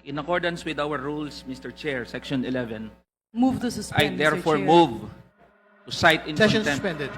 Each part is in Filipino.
In accordance with our rules, Mr. Chair, Section 11, Move to I suspend, Mr. therefore Chair. move to cite in Session contempt. suspended.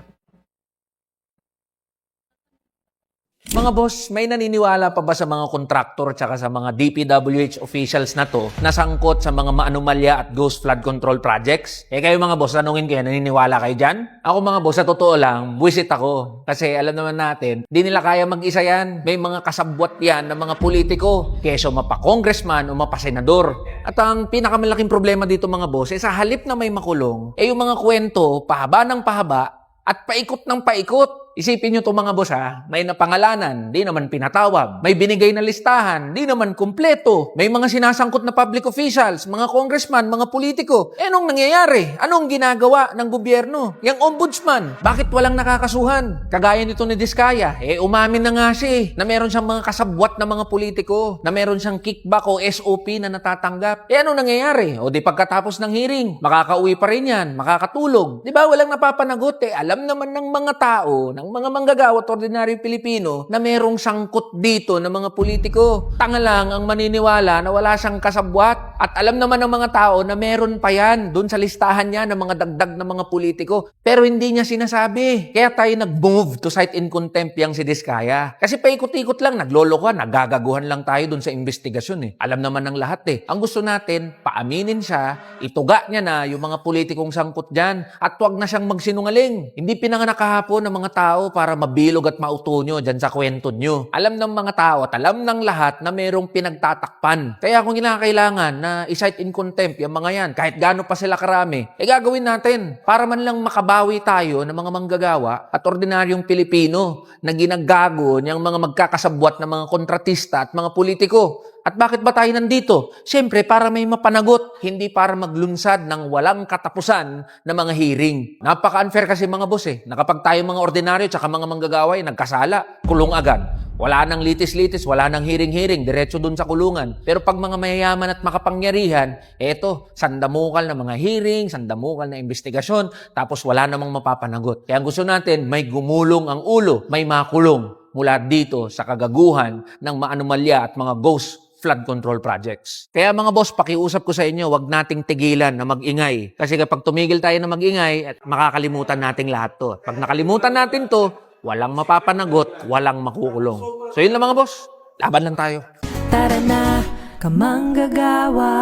Mga boss, may naniniwala pa ba sa mga kontraktor at sa mga DPWH officials na to na sangkot sa mga maanumalya at ghost flood control projects? Kayo mga boss, tanungin kayo, naniniwala kayo dyan? Ako mga boss, sa totoo lang, buwisit ako. Kasi alam naman natin, di nila kaya mag-isa yan. May mga kasabwat yan ng mga politiko. Keso mapa-congressman o mapa-senador. At ang pinakamalaking problema dito mga boss, sa halip na may makulong, yung mga kwento, pahaba ng pahaba, at paikot ng paikot. Isipin nyo to mga boss ha, may napangalanan, di naman pinatawag. May binigay na listahan, di naman kumpleto. May mga sinasangkot na public officials, mga congressman, mga politiko. Anong nangyayari? Anong ginagawa ng gobyerno? Yang ombudsman, bakit walang nakakasuhan? Kagaya nito ni Diskaya, umamin na nga siya na meron siyang mga kasabwat na mga politiko, na meron siyang kickback o SOP na natatanggap. Anong nangyayari? O di pagkatapos ng hearing, makakauwi pa rin yan, makakatulog. Di ba walang napapanagot? Alam naman ng mga tao, ng mga manggagawa at ordinaryong Pilipino na merong sangkot dito ng mga politiko. Tanga lang ang maniniwala na wala siyang kasabwat. At alam naman ng mga tao na meron pa yan doon sa listahan niya ng mga dagdag na mga politiko. Pero hindi niya sinasabi. Kaya tayo nag-move to cite in contempt yang si Diskaya. Kasi paikot-ikot lang, naglolokohan, nagagaguhan lang tayo doon sa investigasyon. Alam naman ng lahat. Ang gusto natin, paaminin siya, ituga niya na yung mga politikong sangkot dyan at huwag na siyang magsinungaling. Hindi pinanganak kahapon ng mga tao para mabilog at mauto nyo dyan sa kwento nyo. Alam ng mga tao at alam ng lahat na merong pinagtatakpan. Kaya kung kinakailangan na i-cite in contempt yung mga yan, kahit gaano pa sila karami, gagawin natin para man lang makabawi tayo ng mga manggagawa at ordinaryong Pilipino na ginagago niyang mga magkakasabwat na mga kontratista at mga politiko. At bakit ba tayo nandito? Siyempre, para may mapanagot, hindi para maglunsad ng walang katapusan na mga hearing. Napaka-unfair kasi mga boss na kapag tayo mga ordinaryo at mga manggagaway nagkasala, kulong agad. Wala nang litis-litis, wala nang hearing-hearing, diretso dun sa kulungan. Pero pag mga mayayaman at makapangyarihan, eto, sandamukal na mga hearing, sandamukal na investigasyon, tapos wala namang mapapanagot. Kaya ang gusto natin, may gumulong ang ulo, may makulong mula dito sa kagaguhan ng maanumalya at mga ghost flood control projects. Kaya mga boss, pakiusap ko sa inyo, wag nating tigilan na mag-ingay. Kasi kapag tumigil tayo na mag-ingay, at makakalimutan nating lahat to. Pag nakalimutan natin to, walang mapapanagot, walang makukulong. So yun lang mga boss, laban lang tayo. Tara na, kamanggagawa.